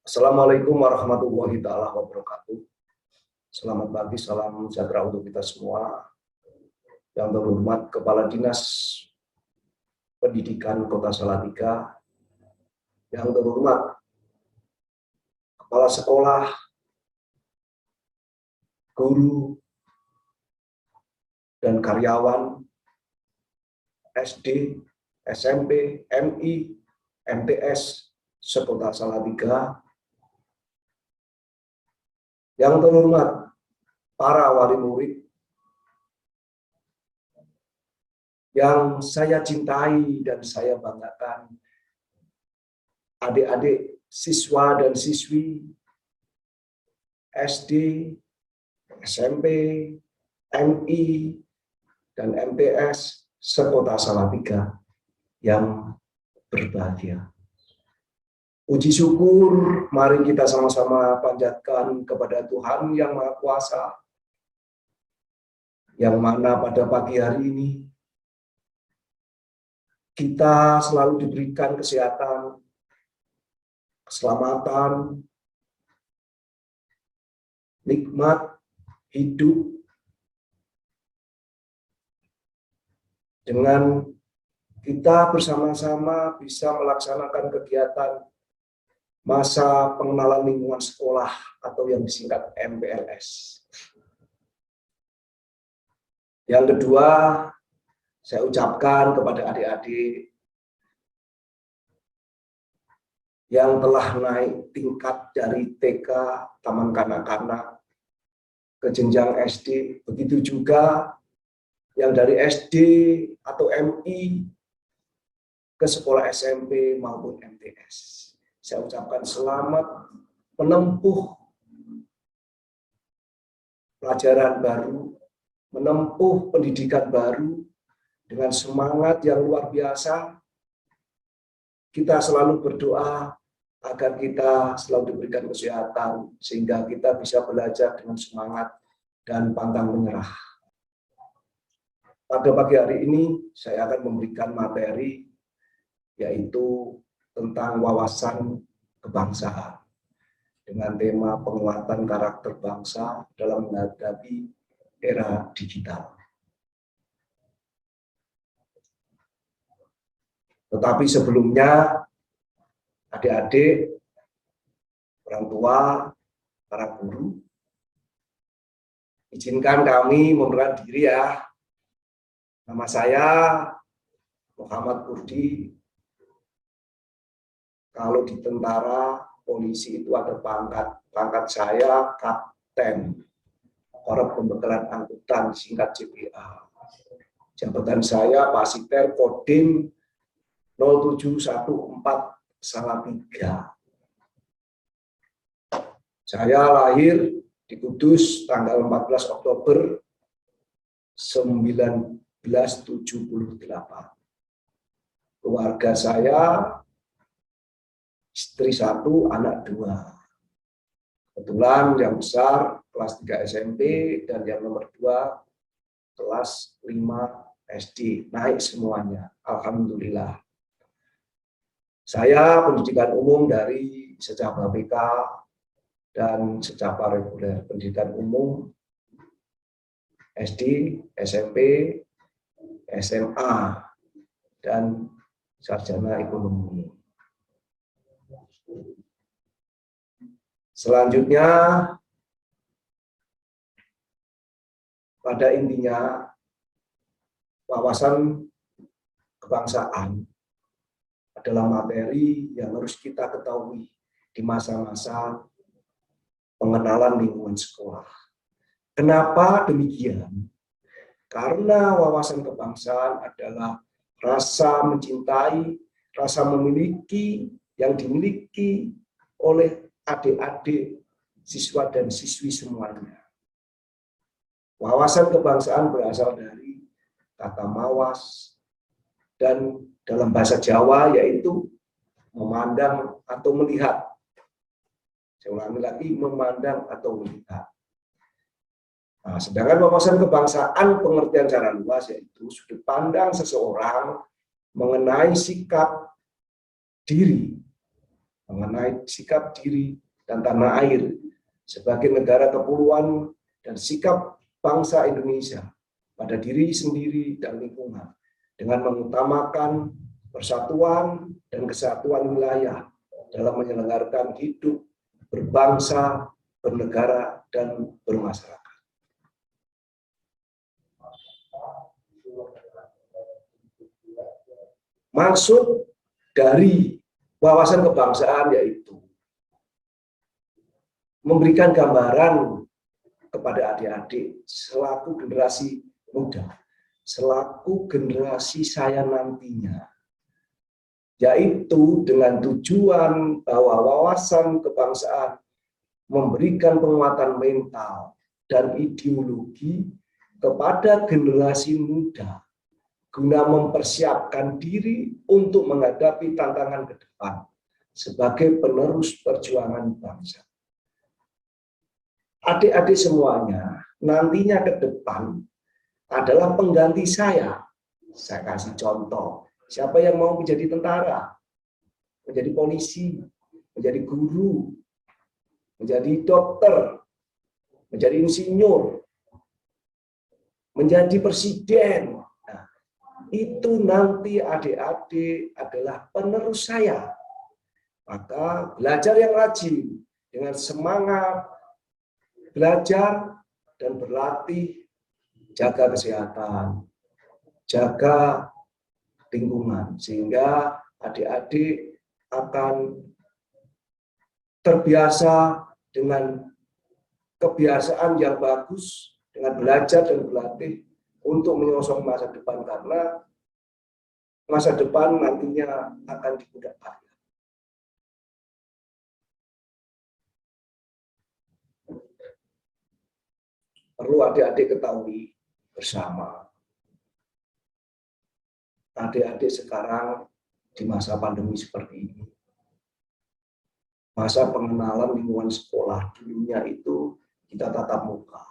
Assalamualaikum warahmatullahi taala wabarakatuh. Selamat pagi, salam sejahtera untuk kita semua. Yang terhormat Kepala Dinas Pendidikan Kota Salatiga, yang terhormat Kepala Sekolah, guru, dan karyawan SD, SMP, MI, MTS sekota Salatiga, yang terhormat para wali murid yang saya cintai dan saya banggakan, adik-adik siswa dan siswi SD, SMP, MI, dan MTS sekota Salatiga yang berbahagia. Puji syukur, mari kita sama-sama panjatkan kepada Tuhan Yang Maha Kuasa, yang mana pada pagi hari ini kita selalu diberikan kesehatan, keselamatan, nikmat hidup, dengan kita bersama-sama bisa melaksanakan kegiatan masa pengenalan lingkungan sekolah atau yang disingkat MPLS. Yang kedua, saya ucapkan kepada adik-adik yang telah naik tingkat dari TK, Taman Kanak-kanak, ke jenjang SD, begitu juga yang dari SD atau MI ke sekolah SMP maupun MTS. Saya ucapkan selamat menempuh pelajaran baru, menempuh pendidikan baru dengan semangat yang luar biasa. Kita selalu berdoa agar kita selalu diberikan kesehatan sehingga kita bisa belajar dengan semangat dan pantang menyerah. Pada pagi hari ini saya akan memberikan materi yaitu tentang wawasan kebangsaan dengan tema penguatan karakter bangsa dalam menghadapi era digital. Tetapi sebelumnya, adik-adik, orang tua, para guru, izinkan kami memperkenalkan diri ya. Nama saya Muhammad Kurdi. Kalau di tentara, polisi itu ada pangkat. Pangkat saya Kapten Korps Pembekalan Angkutan, singkat CPA. Jabatan saya Pasiter Kodim 0714 Salatiga. Saya lahir di Kudus tanggal 14 Oktober 1978. Keluarga saya, istri 1, anak 2. Kebetulan yang besar kelas 3 SMP dan yang nomor 2 kelas 5 SD. Naik semuanya, alhamdulillah. Saya pendidikan umum dari Secapa BK dan Secapa reguler, pendidikan umum SD, SMP, SMA, dan sarjana ekonomi. Selanjutnya, pada intinya, wawasan kebangsaan adalah materi yang harus kita ketahui di masa-masa pengenalan lingkungan sekolah. Kenapa demikian? Karena wawasan kebangsaan adalah rasa mencintai, rasa memiliki yang dimiliki oleh adik-adik, siswa dan siswi semuanya. Wawasan kebangsaan berasal dari kata mawas dan dalam bahasa Jawa yaitu memandang atau melihat. Saya ulangi lagi, memandang atau melihat. Nah, sedangkan wawasan kebangsaan pengertian secara luas yaitu sudut pandang seseorang mengenai sikap diri mengenai sikap diri dan tanah air sebagai negara kepulauan dan sikap bangsa Indonesia pada diri sendiri dan lingkungan dengan mengutamakan persatuan dan kesatuan wilayah dalam menyelenggarakan hidup berbangsa, bernegara, dan bermasyarakat. Maksud dari wawasan kebangsaan yaitu memberikan gambaran kepada adik-adik selaku generasi muda, selaku generasi saya nantinya, yaitu dengan tujuan bahwa wawasan kebangsaan memberikan penguatan mental dan ideologi kepada generasi muda guna mempersiapkan diri untuk menghadapi tantangan ke depan sebagai penerus perjuangan bangsa. Adik-adik semuanya nantinya ke depan adalah pengganti saya. Saya kasih contoh, siapa yang mau menjadi tentara, menjadi polisi, menjadi guru, menjadi dokter, menjadi insinyur, menjadi presiden. Nah, itu nanti adik-adik adalah penerus saya. Maka belajar yang rajin dengan semangat belajar dan berlatih, jaga kesehatan, jaga lingkungan, sehingga adik-adik akan terbiasa dengan kebiasaan yang bagus, dengan belajar dan berlatih untuk menyongsong masa depan, karena masa depan nantinya akan dibuat payah. Perlu adik-adik ketahui bersama, adik-adik sekarang di masa pandemi seperti ini, masa pengenalan lingkungan sekolah dulunya itu kita tatap muka.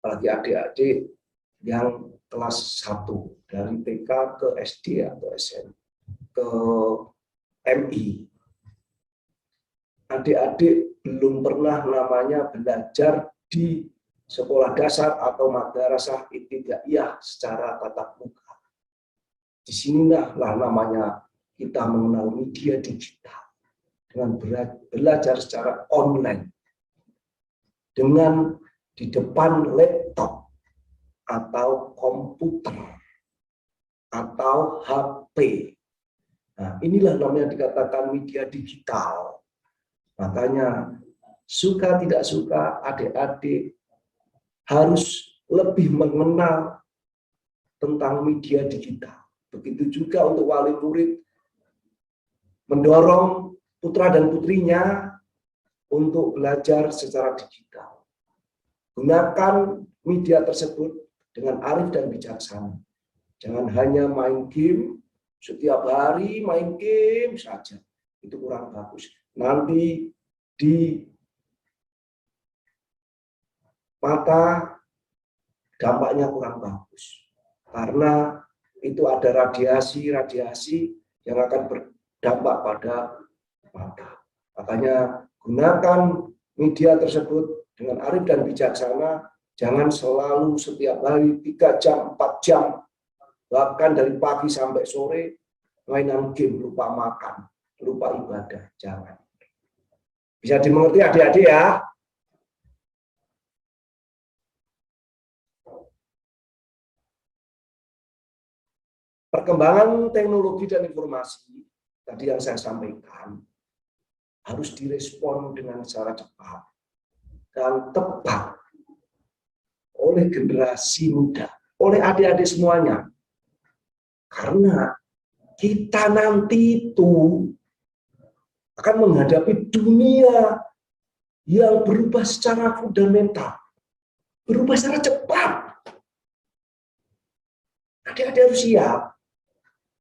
Apalagi adik-adik yang kelas 1 dari TK ke SD atau SMP ke MI. Adik-adik belum pernah namanya belajar di sekolah dasar atau madrasah ibtidaiyah secara tatap muka. Disinilah namanya kita mengenal media digital dengan belajar secara online, dengan di depan laptop atau komputer atau HP. Nah, inilah namanya dikatakan media digital. Makanya suka tidak suka adik-adik harus lebih mengenal tentang media digital. Begitu juga untuk wali murid mendorong putra dan putrinya untuk belajar secara digital. Gunakan media tersebut dengan arif dan bijaksana. Jangan hanya main game, setiap hari main game saja. Itu kurang bagus. Nanti di mata dampaknya kurang bagus, karena itu ada radiasi yang akan berdampak pada mata. Makanya gunakan media tersebut dengan arif dan bijaksana, jangan selalu setiap hari 3 jam, 4 jam, bahkan dari pagi sampai sore mainan game, lupa makan, lupa ibadah. Jangan. Bisa dimengerti adik-adik ya? Perkembangan teknologi dan informasi tadi yang saya sampaikan harus direspon dengan cara cepat dan tepat oleh generasi muda, oleh adik-adik semuanya. Karena kita nanti itu akan menghadapi dunia yang berubah secara fundamental, berubah secara cepat. Adik-adik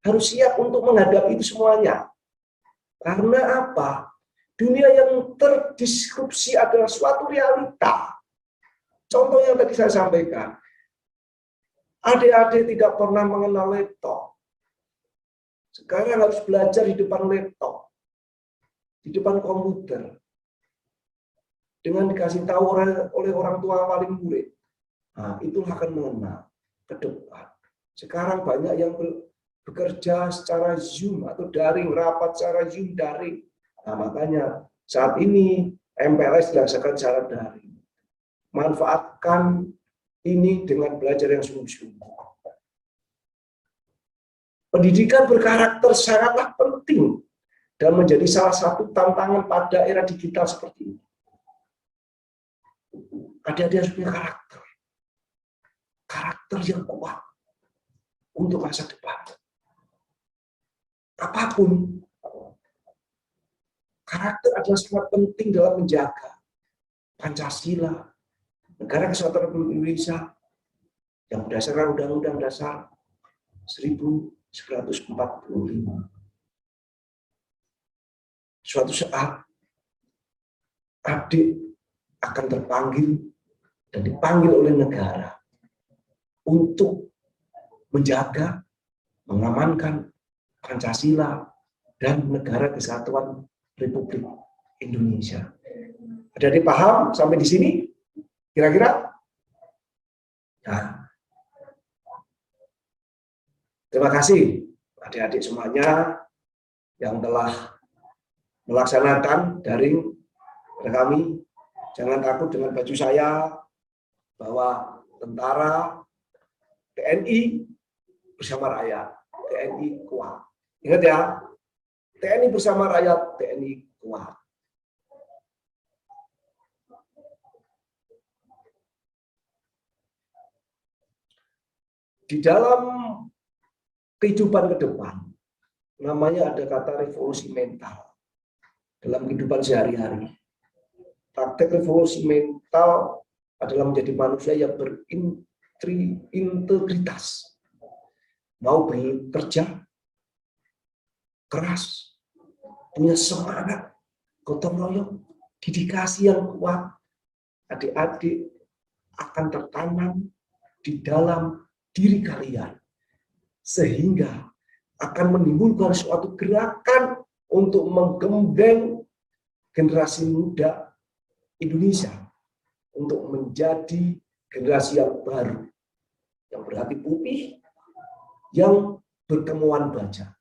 harus siap untuk menghadapi itu semuanya. Karena apa? Dunia yang terdisrupsi adalah suatu realita. Contoh yang tadi saya sampaikan, adik-adik tidak pernah mengenal laptop. Sekarang harus belajar di depan laptop. di depan komputer, dengan dikasih tahu oleh orang tua wali murid, nah, itulah akan mengenal ke depan. Sekarang banyak yang bekerja secara Zoom atau daring, rapat secara Zoom daring. Nah, makanya saat ini MPLS dilaksanakan secara daring. Manfaatkan ini dengan belajar yang sungguh-sungguh. Pendidikan berkarakter sangatlah penting dan menjadi salah satu tantangan pada era digital seperti ini. Adik-adik harus punya karakter yang kuat untuk masa depan. Apapun, karakter adalah sangat penting dalam menjaga Pancasila, Negara Kesatuan Republik Indonesia yang berdasarkan Undang-Undang Dasar 1945. Suatu saat adik akan terpanggil dan dipanggil oleh negara untuk menjaga, mengamankan Pancasila dan Negara Kesatuan Republik Indonesia. Ada dipaham sampai di sini? Kira-kira? Nah, terima kasih adik-adik semuanya yang telah melaksanakan daring pada kami. Jangan takut dengan baju saya, bahwa tentara, TNI bersama rakyat, TNI kuat. Ingat ya, TNI bersama rakyat, TNI kuat. Di dalam kehidupan ke depan, namanya ada kata revolusi mental. Dalam kehidupan sehari-hari, praktek revolusi mental adalah menjadi manusia yang berintegritas, mau bekerja keras, punya semangat, gotong royong, dedikasi yang kuat. Adik-adik akan tertanam di dalam diri kalian, sehingga akan menimbulkan suatu gerakan untuk menggembleng generasi muda Indonesia untuk menjadi generasi yang baru, yang berhati putih, yang berkemauan baja,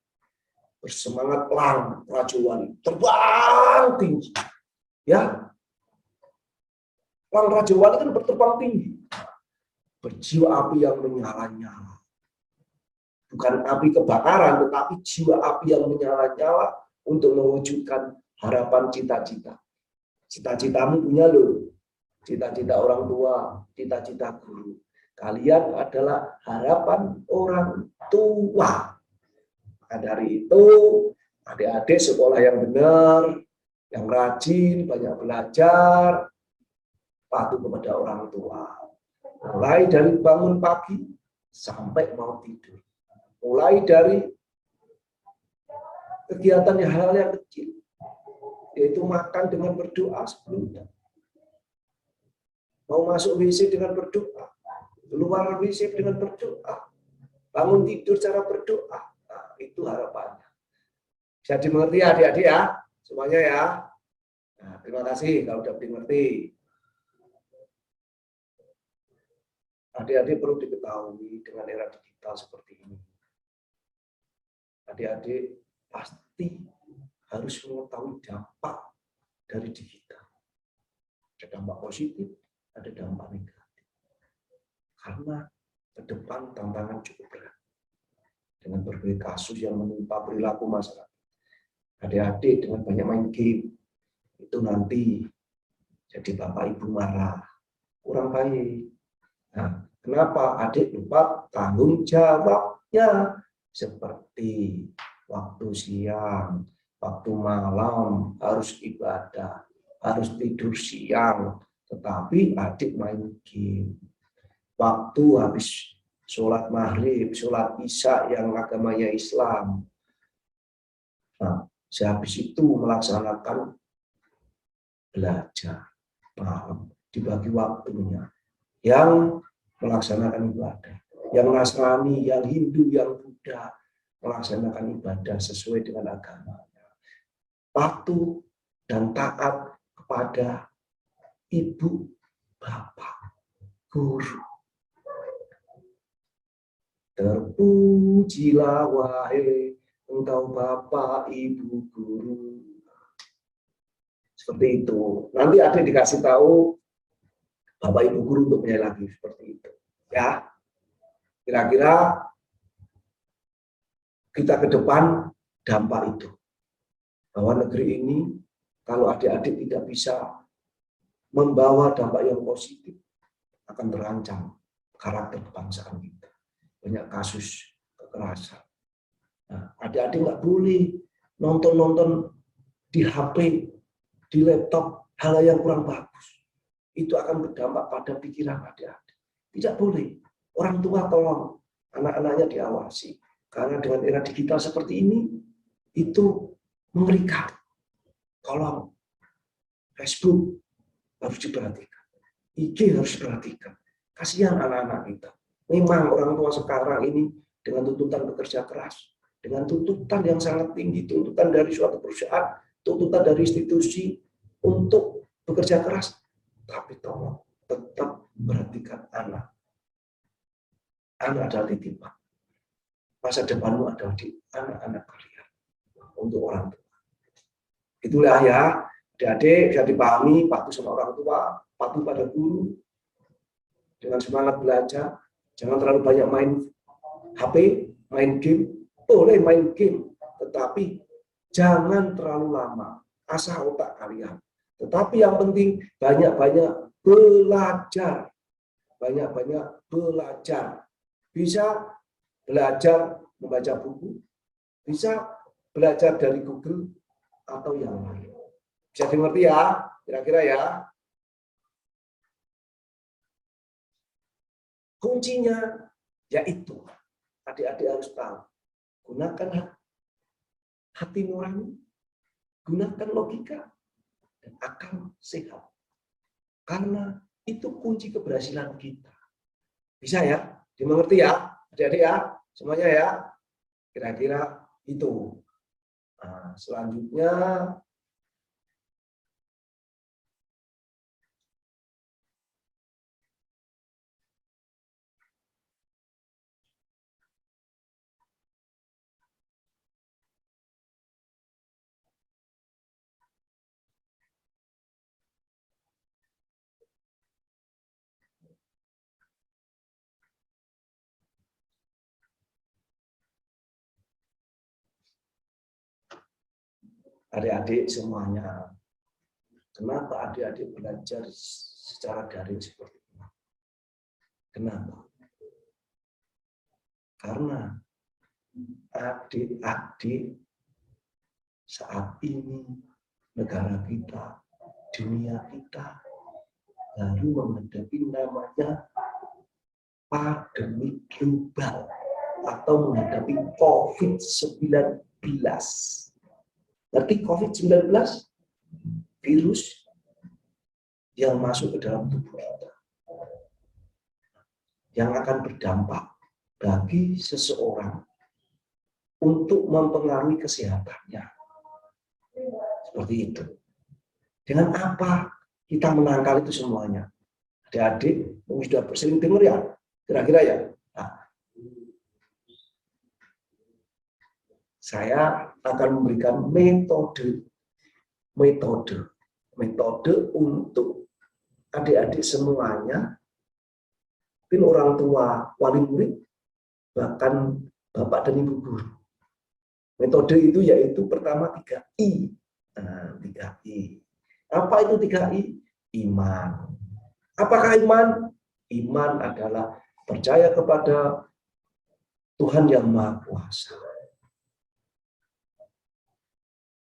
bersemangat lang rajawali, terbang tinggi, ya. Lang rajawali kan berterbang tinggi, berjiwa api yang menyala-nyala, bukan api kebakaran, tetapi jiwa api yang menyala-nyala untuk mewujudkan harapan cita-cita. Cita-citamu punya loh, cita-cita orang tua, cita-cita guru. Kalian adalah harapan orang tua. Maka dari itu, adik-adik sekolah yang benar, yang rajin, banyak belajar, patuh kepada orang tua. Mulai dari bangun pagi sampai mau tidur. Mulai dari kegiatan hal-hal yang kecil, yaitu makan dengan berdoa sebelumnya. Mau masuk WC dengan berdoa, keluar WC dengan berdoa, bangun tidur cara berdoa. Nah, itu harapannya. Bisa dimengerti adik-adik ya, semuanya ya. Nah, terima kasih kalau sudah dimengerti. Adik-adik perlu diketahui dengan era digital seperti ini. Adik-adik pasti harus mengetahui dampak dari digital. Ada dampak positif, ada dampak negatif. Karena ke depan tantangan cukup berat. Dengan berbagai kasus yang menimpa perilaku masyarakat. Adik-adik dengan banyak main game, itu nanti jadi bapak ibu marah, kurang baik. Nah, kenapa adik lupa tanggung jawabnya? Seperti waktu siang, waktu malam harus ibadah, harus tidur siang, tetapi adik main game. Waktu habis sholat maghrib, sholat isya yang agamanya Islam. Nah, sehabis itu melaksanakan belajar malam, dibagi waktunya. Yang melaksanakan ibadah, yang Nasrani, yang Hindu, yang Buddha melaksanakan ibadah sesuai dengan agamanya. Waktu dan taat kepada ibu, bapak, guru. Terpujilah wahai engkau bapak, ibu, guru. Seperti itu. Nanti adik dikasih tahu bapak, ibu, guru untuk menyanyi lagi seperti itu. Ya, kira-kira kita ke depan dampak itu. Bahwa negeri ini kalau adik-adik tidak bisa membawa dampak yang positif, akan terancam karakter kebangsaan kita. Banyak kasus kekerasan. Nah, adik-adik nggak boleh nonton-nonton di HP, di laptop, hal yang kurang bagus. Itu akan berdampak pada pikiran adik-adik. Tidak boleh. Orang tua tolong anak-anaknya diawasi. Karena dengan era digital seperti ini, itu mengerikan. Tolong. Facebook harus diperhatikan. IG harus diperhatikan. Kasihan anak-anak kita. Memang orang tua sekarang ini dengan tuntutan bekerja keras, dengan tuntutan yang sangat tinggi, tuntutan dari suatu perusahaan, tuntutan dari institusi untuk bekerja keras. Tapi tolong tetap perhatikan anak. Anak adalah titipan. Masa depanmu adalah di anak-anak kalian. Untuk orang tua. Itulah ya, adik-adik bisa dipahami, patuh sama orang tua, patuh pada guru, dengan semangat belajar. Jangan terlalu banyak main HP, main game. Boleh main game, tetapi jangan terlalu lama. Asah otak kalian. Tetapi yang penting banyak-banyak belajar. Banyak-banyak belajar. Bisa belajar membaca buku, bisa belajar dari Google atau yang lain. Bisa dimengerti ya? Kira-kira ya. Kuncinya yaitu adik-adik harus tahu, gunakan hati nurani, gunakan logika dan akal sehat. Karena itu kunci keberhasilan kita. Bisa ya? Dimengerti ya? Adik-adik ya? Semuanya ya? Kira-kira itu. Nah, selanjutnya adik-adik semuanya. Kenapa adik-adik belajar secara daring seperti ini? Kenapa? Karena adik-adik saat ini negara kita, dunia kita baru menghadapi namanya pandemi global atau menghadapi COVID-19. Berarti COVID-19 virus yang masuk ke dalam tubuh kita, yang akan berdampak bagi seseorang untuk mempengaruhi kesehatannya. Seperti itu. Dengan apa kita menangkal itu semuanya? Adik-adik sudah sering dengar ya? Kira-kira ya? Nah, saya akan memberikan metode untuk adik-adik semuanya, mungkin orang tua, wali murid, bahkan bapak dan ibu guru. Metode itu yaitu pertama 3I. Nah, 3I. Apa itu 3I? Iman. Apakah iman? Iman adalah percaya kepada Tuhan yang Maha Kuasa.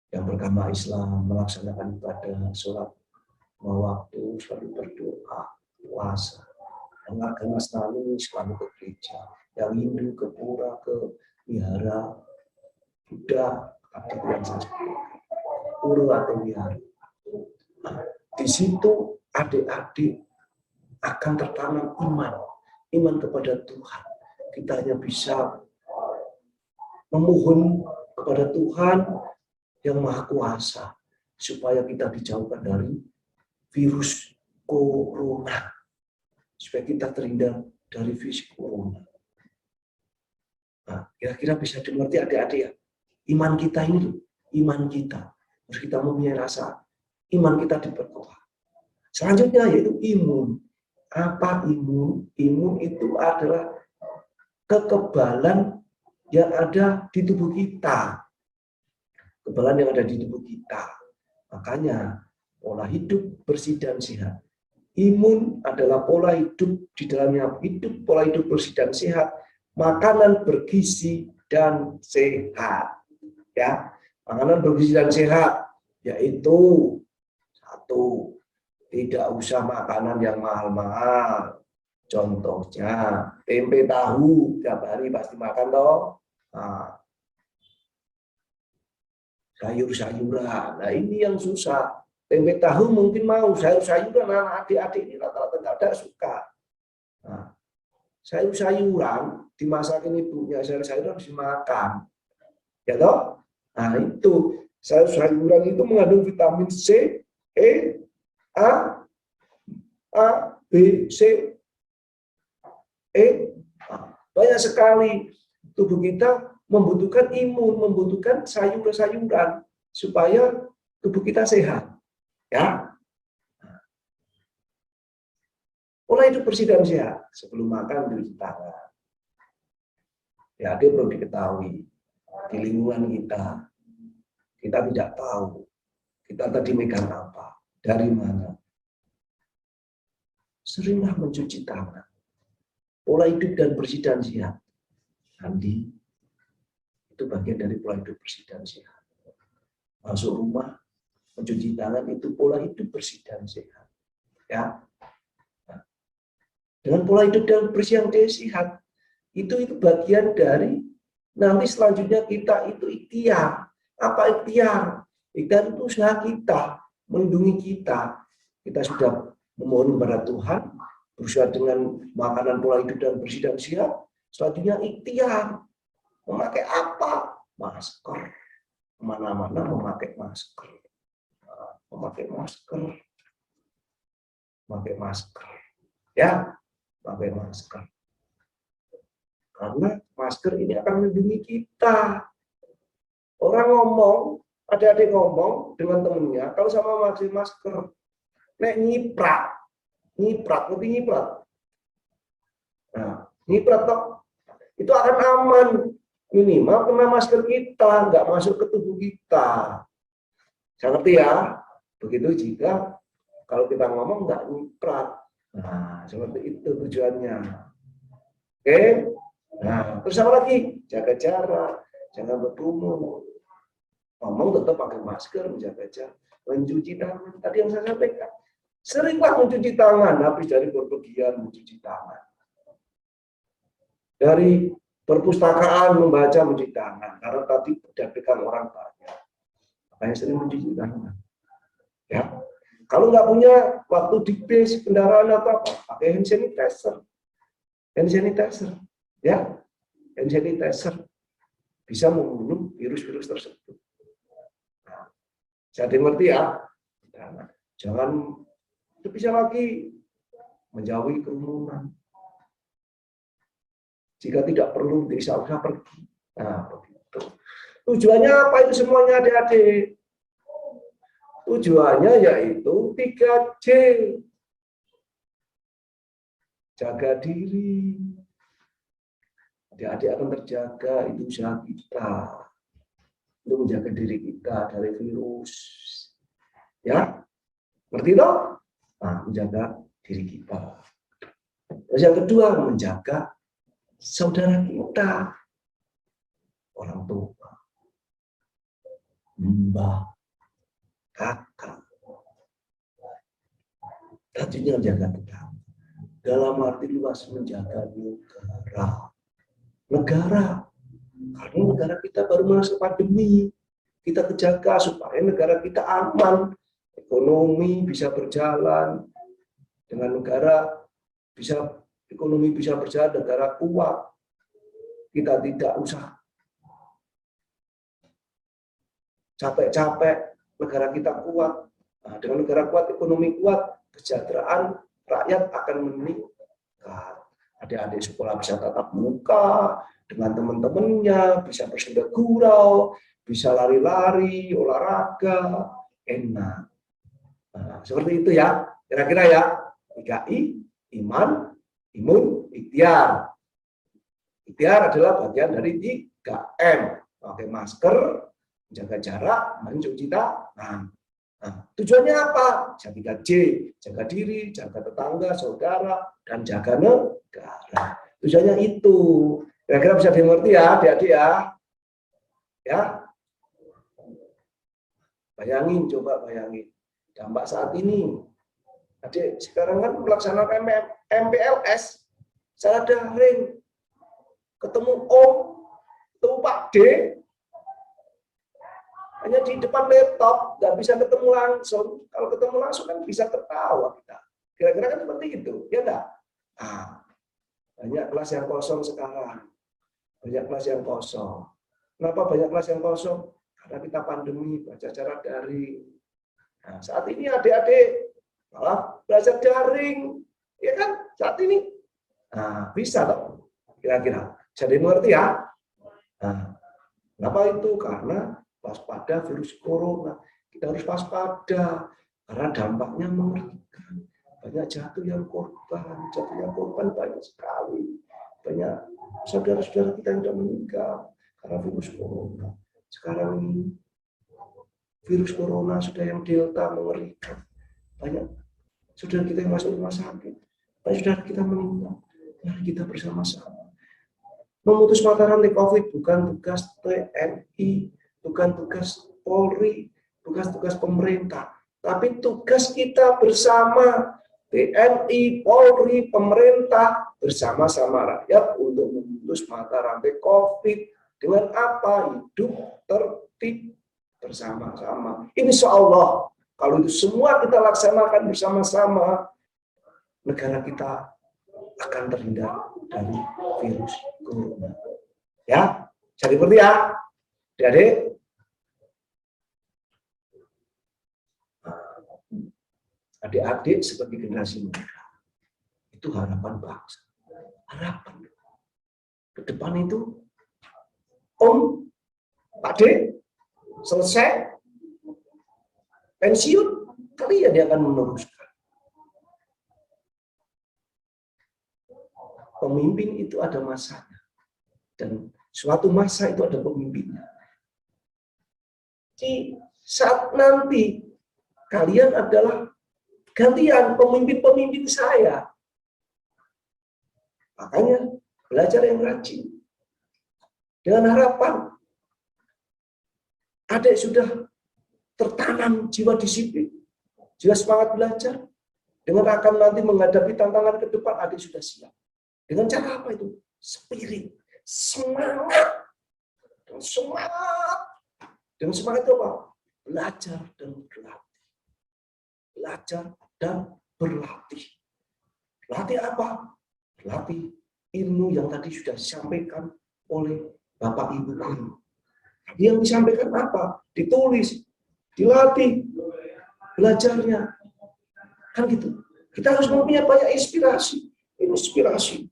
Yang beragama Islam melaksanakan ibadah, sholat, waktu, selalu berdoa, puasa. Yang agama Nasrani selalu ke gereja. Yang Hindu ke pura, ke wihara, Buddha, atau yang saya sebutkan, pura atau wihara. Nah, di situ adik-adik akan tertanam iman kepada Tuhan. Kita hanya bisa memohon kepada Tuhan yang Maha Kuasa, supaya kita dijauhkan dari virus corona. Supaya kita terhindar dari virus corona. Nah, kira-kira bisa dimengerti adik-adik ya? Iman kita ini, iman kita. Harus kita mempunyai rasa iman kita diperkuat. Selanjutnya yaitu imun. Apa imun? Imun itu adalah kekebalan yang ada di tubuh kita. Kekebalan yang ada di tubuh kita. Makanya pola hidup bersih dan sehat. Imun adalah pola hidup, di dalamnya hidup pola hidup bersih dan sehat, makanan bergizi dan sehat. Ya, makanan bergizi dan sehat yaitu satu, tidak usah makanan yang mahal-mahal. Contohnya tempe tahu tiap hari pasti makan toh. Nah, sayur-sayuran. Nah, ini yang susah. Tempe tahu mungkin mau, sayur-sayuran anak adik-adik ini rata-rata tidak ada suka. Nah, sayur-sayuran dimasakin ibunya, sayur-sayuran harus dimakan. Ya toh? Nah, itu sayur-sayuran itu mengandung vitamin C, E, A, B, C, E. Nah, banyak sekali tubuh kita membutuhkan imun, membutuhkan sayur-sayuran supaya tubuh kita sehat. Ya, pola hidup bersih dan sehat. Sebelum makan cuci tangan. Ya, dia perlu diketahui di lingkungan kita tidak tahu kita tadi megang apa, dari mana. Seringlah mencuci tangan. Pola hidup dan bersih dan sehat. Mandi itu bagian dari pola hidup bersih dan sehat. Masuk rumah mencuci tangan itu pola hidup bersih dan sehat. Ya. Nah, dengan pola hidup dan bersih dan sehat itu bagian dari nanti selanjutnya kita itu ikhtiar. Apa ikhtiar? Ikhtiar itu usaha kita, melindungi kita. Kita sudah memohon kepada Tuhan, berusaha dengan makanan pola hidup dan bersih dan sehat. Selanjutnya ikhtiar. Memakai apa? Masker. Kemana-mana memakai masker. Memakai masker, ya, pakai masker. Karena masker ini akan melindungi kita. Orang ngomong, adik-adik ngomong dengan temennya, kalau sama pakai masker, nek nyiprat, ngerti nyiprat? Nah, nyiprat toh, itu akan aman. Minimal kena masker kita, nggak masuk ke tubuh kita. Saya ngerti ya. Begitu jika kalau kita ngomong nggak nyiprat. Nah, seperti itu tujuannya. Oke. Nah, terus apa lagi? Jaga jarak, jangan berkerumun. Ngomong tetap pakai masker, menjaga jarak, mencuci tangan. Tadi yang saya sampaikan. Seringlah mencuci tangan, habis dari berpergian mencuci tangan. Dari perpustakaan membaca mencuci tangan, karena tadi pegang orang banyak. Makanya sering mencuci tangan. Ya, kalau nggak punya waktu di bis kendaraan atau apa, pakai hand sanitizer, ya, hand sanitizer bisa membunuh virus-virus tersebut. Nah, saya mengerti ya, nah, jangan bisa lagi menjauhi kerumunan. Jika tidak perlu, tidak usah pergi. Nah, begitu. Tujuannya apa itu semuanya adik-adik? Tujuannya yaitu 3J. Jaga diri. Adik-adik akan terjaga, itu usaha kita. Untuk menjaga diri kita dari virus. Ya, ngerti toh? Nah, menjaga diri kita. Terus yang kedua, menjaga saudara kita. Orang tua. Mbak. Kakak. Tadinya menjaga tetangga. Dalam arti luas menjaga negara. Karena negara kita baru masuk pandemi. Kita kejaga supaya negara kita aman. Ekonomi bisa berjalan. Dengan negara ekonomi bisa berjalan, negara kuat. Kita tidak usah capek-capek negara kita kuat. Nah, dengan negara kuat, ekonomi kuat, kesejahteraan rakyat akan meningkat. Adik-adik sekolah bisa tatap muka dengan teman-temannya, bisa bersenda gurau, bisa lari-lari, olahraga, enak. Nah, seperti itu ya, kira-kira ya. 3I, iman, imun, ikhtiar. Ikhtiar adalah bagian dari 3M. Pakai masker, jaga jarak, mencuci tangan. Nah, tujuannya apa? Jaga J, jaga diri, jaga tetangga, saudara, dan jaga negara. Tujuannya itu. Kira-kira bisa dimengerti ya, adik-adik ya. Ya. Bayangin, coba bayangin. Dampak saat ini. Adik, sekarang kan melaksanakan MPLS secara daring. Ketemu Om, ketemu Pak D, hanya di depan laptop, nggak bisa ketemu langsung. Kalau ketemu langsung kan bisa tertawa kita. Kira-kira kan seperti itu, ya enggak? Nah, banyak kelas yang kosong sekarang. Banyak kelas yang kosong. Kenapa banyak kelas yang kosong? Karena kita pandemi, baca cara daring. Nah, saat ini adik-adik malah belajar daring, ya kan? Saat ini, nah, bisa loh. Kira-kira, jadi mengerti ya? Nah, kenapa itu? Karena waspada virus corona. Kita harus waspada karena dampaknya mengerikan. Banyak jatuhnya korban banyak sekali. Banyak saudara-saudara kita yang sudah meninggal karena virus corona. Sekarang ini virus corona sudah yang delta mengerikan. Banyak saudara kita yang masuk rumah sakit. Banyak saudara kita meninggal. Mari kita bersama-sama. Memutus mata rantai COVID bukan tugas TNI, bukan tugas Polri, bukan tugas pemerintah, tapi tugas kita bersama TNI, Polri, pemerintah, bersama-sama rakyat untuk memutus mata rantai COVID dengan apa? Hidup tertib bersama-sama. Insya Allah, kalau itu semua kita laksanakan bersama-sama, negara kita akan terhindar dari virus corona. Ya, jadi seperti ya, adik-adik. Adik-adik sebagai generasi muda, itu harapan bangsa. Harapan. Ke depan itu, Om, Pak D, selesai, pensiun, kalian yang akan meneruskan. Pemimpin itu ada masanya. Dan suatu masa itu ada pemimpinnya. Di saat nanti kalian adalah gantian pemimpin-pemimpin saya. Makanya belajar yang rajin. Dengan harapan adik sudah tertanam jiwa disiplin, jiwa semangat belajar. Dengan akan nanti menghadapi tantangan ke depan, adik sudah siap. Dengan cara apa itu? Spirit, semangat, dan semangat. Dengan semangat itu apa? Belajar dan berlatih. Belajar dan berlatih. Berlatih apa? Berlatih ilmu yang tadi sudah disampaikan oleh Bapak Ibu guru. Yang disampaikan apa? Ditulis, dilatih, belajarnya. Kan gitu. Kita harus mempunyai banyak inspirasi. Inspirasi.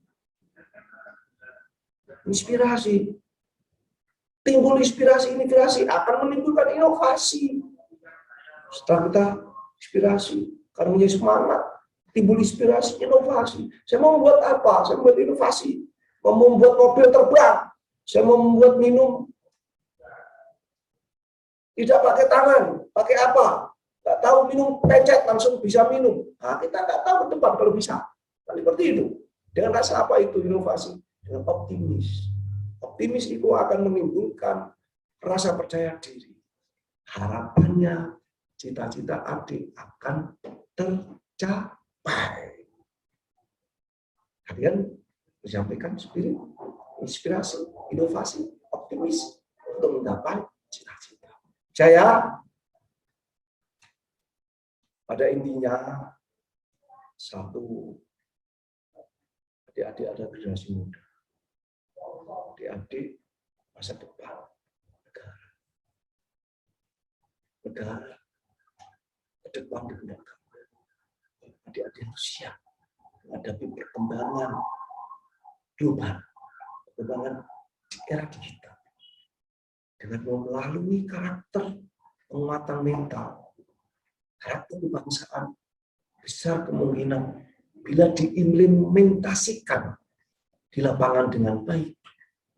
Timbul inspirasi akan menimbulkan inovasi. Setelah kita inspirasi, karena punya semangat, timbul inspirasi, inovasi. Saya mau membuat apa? Saya membuat inovasi. Mau membuat mobil terbang. Saya mau membuat minum. Tidak pakai tangan. Pakai apa? Nggak tahu minum, pencet langsung bisa minum. Nah, kita nggak tahu ke depan kalau bisa. Nah, seperti itu. Dengan rasa apa itu inovasi? Dengan optimis. Optimis itu akan menimbulkan rasa percaya diri. Harapannya cita-cita adik akan tercapai. Kalian menyampaikan spirit, inspirasi, inovasi, optimis untuk menggapai cita-cita. Saya pada intinya satu, adik-adik ada generasi muda. Adik-adik masa depan negara. negara ke depan dengan adik-adik harus siap menghadapi perkembangan global, perkembangan di era digital. Dengan melalui karakter penguatan mental, karakter kebangsaan, besar kemungkinan bila diimplementasikan di lapangan dengan baik,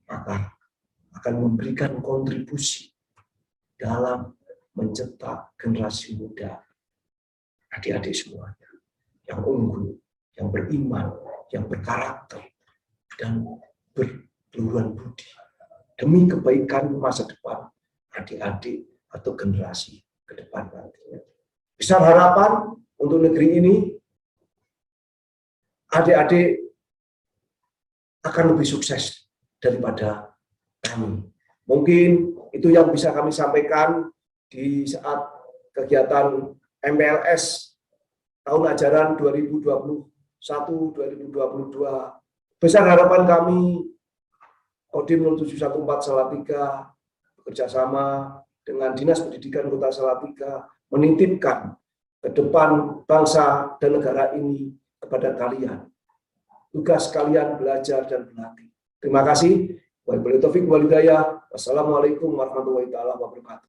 maka akan memberikan kontribusi dalam mencetak generasi muda, adik-adik semuanya, yang unggul, yang beriman, yang berkarakter, dan berkeluhuran budi, demi kebaikan masa depan adik-adik atau generasi ke depan nantinya. Besar harapan untuk negeri ini, adik-adik akan lebih sukses daripada kami. Mungkin itu yang bisa kami sampaikan di saat kegiatan MPLS tahun ajaran 2021-2022. Besar harapan kami, Kodim 0714 Salatiga bekerjasama dengan Dinas Pendidikan Kota Salatiga menitipkan ke depan bangsa dan negara ini kepada kalian. Tugas kalian belajar dan berlatih. Terima kasih. Wabillahi taufiq wal hidayah. Wassalamualaikum warahmatullahi wabarakatuh.